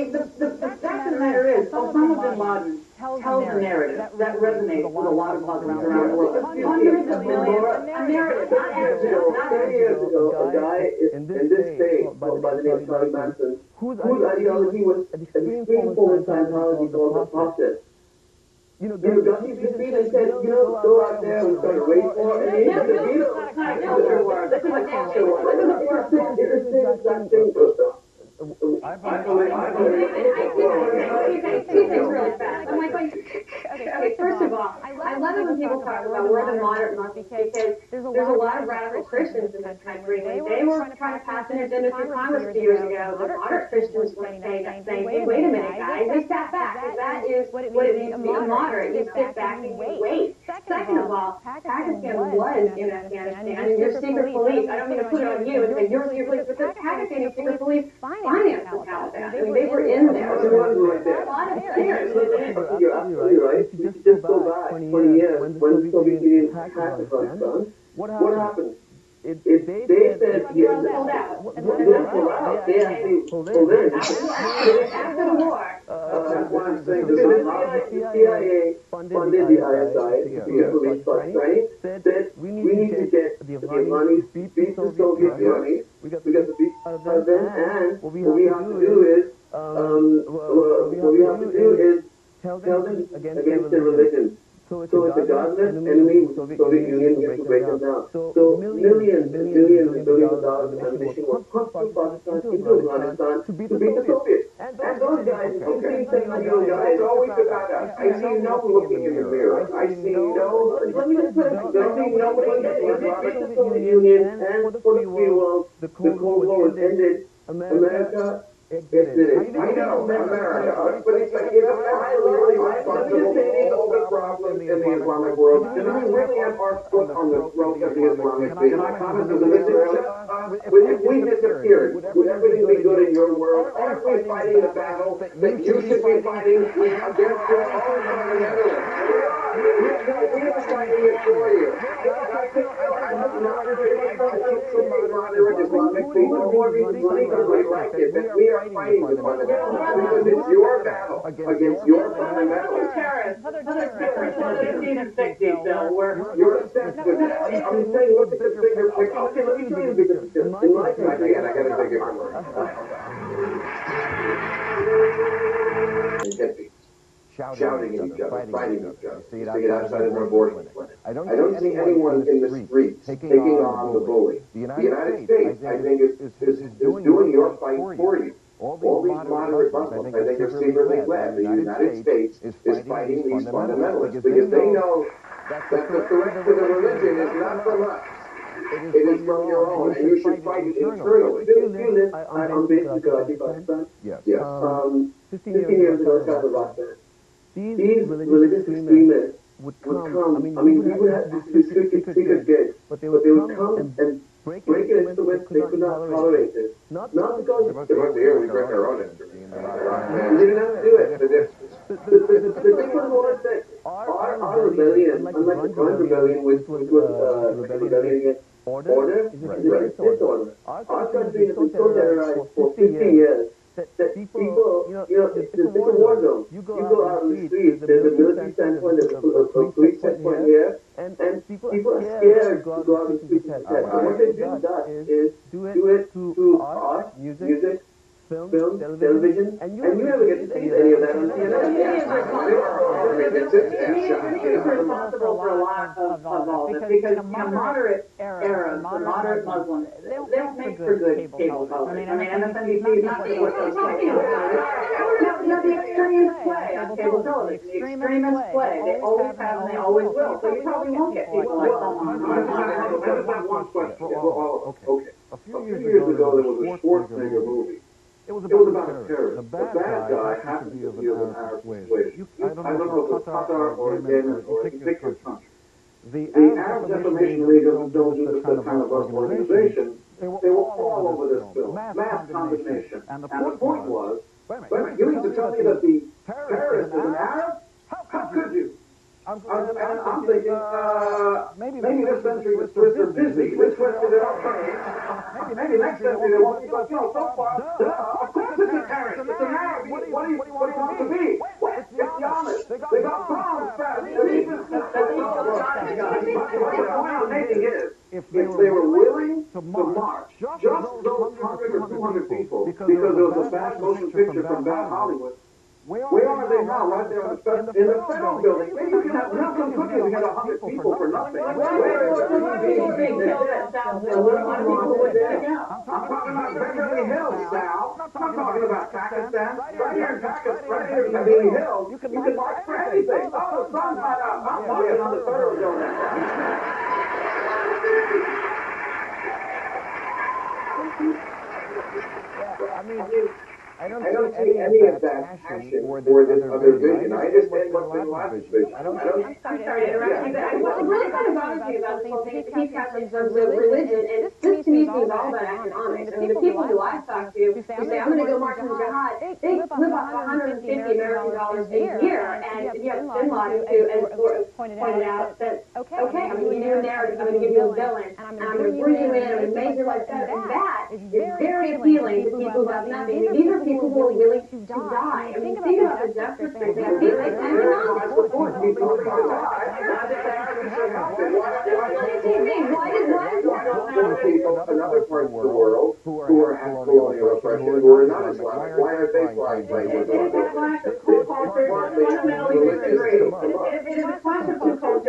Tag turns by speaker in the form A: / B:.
A: mean, the fact of the matter is, Osama bin Laden tells a narrative that resonates with a lot of Muslims around the world. Hundreds of millions, a narrative, not evidence, not
B: 30 years ago, a guy in this state by the name of Charlie Manson, whose ideology was an extreme form of Scientology called the process. Got these people and said, go out there and start a race war. And the Beatles,
A: it's not a culture war. This is a culture war. This is a war.
B: it's the same exact thing.
A: I think two things really fast. I'm like, okay, first of all, I love it when people talk about we're the moderate Muslims because there's a lot of radical Christians in this country. When they were trying to pass an agenda through Congress 2 years ago, the moderate Christians were saying, wait a minute, guys, we sat back. That is what it means to be a moderate. You sit back and you wait. Second of all, Pakistan was in Afghanistan, and your secret police, I don't mean to put it on you and say your secret police, because Pakistani secret police financed the Taliban. I mean, they were in there.
B: There was right there.
A: A lot of fears.
B: You're absolutely right. If you just go back 20 years, when the Soviet Union attacked Afghanistan, what happened? They said,
A: pulled out.
B: They didn't pull out. They actually pulled in.
A: After the war.
B: That's why I'm saying the CIA funded the ISI, the police force training, said we need to get the Afghanis beat the Soviet armies, we got to beat them, and what we have to do is tell them against their religion. So it's a godless enemy with the Soviet Union to break them down. So millions and billions of dollars of ammunition were pumped through Pakistan into Afghanistan to beat the Soviets. And those guys,
C: It's always about us. I see no looking in the mirror. I see no.
B: Let me just put it. I see nobody with the Soviet Union and for the free world. The Cold War was ended. America exited.
C: I know, America, but it's like, it's really responsible for all the problems in the Islamic world. And we really have our foot on the throat of the Islamic faith. If we disappeared, would everything be good in your world? Aren't we fighting the battle that you should be fighting against your own Netherlands? We are fighting it for you. Islamic people, we like it, that we are fighting the fundamentalists because it's your battle against your fundamentalists.
A: Terrorists. Other terrorists. 50s and 60s, though,
C: You're obsessed with that. I'm saying, look at the bigger picture. Okay, let me show you the bigger picture. In my country, and I gotta take it from her. Shouting at each other, fighting each other. You see it outside of our boarding clinic. I don't see anyone in the streets taking on the bully. The United States, I think, is doing your fight for you. All these moderate Muslims, I think, are secretly glad the United States is fighting these fundamentalists because they know that the threat to the religion is not from us. It is from your own, and you should fight it internally. I'm based in Karachi, Pakistan. Yes. 15 years ago, I started Afghanistan. These religious extremists would come. I mean, we would have this secret gate, but they would come and break it instruments. They could not tolerate it. Not because they weren't here. We break our own instruments. We didn't have to do it. The thing was more that our rebellion, unlike the Grand Rebellion, which was rebellion against order, is against disorder. Our country has been so terrorized for 50 years. That people, it's a war zone. You go out on the streets, there's a military standpoint, there's a police standpoint here, and people are scared to go out on the streets and protest. And what they do is do it through art, music, film, television, and you never get to see any of that on CNN.
A: Media is responsible for a lot of all this because moderate Arabs, the moderate Muslims, they don't make for good cable television. I mean, MSNBC is not what those Now, the extremists play on cable television. The extremists play. They always have and they always will. So you probably won't get people like Salman.
C: One question. Okay. A few years ago, there was a Schwarzenegger movie. It was about a terrorist. The bad guy happened to be of an Arab persuasion. I don't know if it was Qatar or Yemen or a particular country. The Arab Defamation League don't do this kind of organization. They were all over this bill. Mass condemnation. And the point was, wait a minute, you mean to tell me that the terrorist is an Arab? How could you? I'm thinking, maybe this century was twisted busy. We twisted it up. maybe next century there won't be, but so far, of course it's a terrorist. It's an Arab. What do you want it to be? What? It's the Amish. They got bombs. The point I'm making is, if they were willing to march, just those 100 or 200 people, because there was a fast motion picture from bad Hollywood, where are they now? Right there in the federal building. Maybe you can have nothing cooking. We got 100 people for nothing. I'm talking about Beverly Hills, Sal. I'm not talking about Pakistan. Right here in Pakistan, right here in Beverly Hills, you can march for anything. Oh, the sun's not out. I'm marching on the federal building. I don't see any of that passion for this other vision. I understand what's been last vision. I'm
A: sorry to interrupt you, but what really kind of bothers me about this whole thing, the peace captain in terms of religion, and this to me seems all about economics. I mean, the people who I talk to, who say, I'm going to go march on the jihad, they live off $150 American dollars a year, and you have bin Laden who, as pointed out, that, okay, I'm going to give you a narrative, I'm going to give you a villain, and I'm going to bring you in, I'm going to make your life better, and that is very appealing to people who have nothing. These are people who are willing to die. I mean, think about the justice rate. They have economic support.
C: Why another part of the world who are at colonial oppression, who are not Islamic, why aren't they flying planes with
A: It is a clash of two cultures. Fundamentally disagree. It is a clash of two cultures.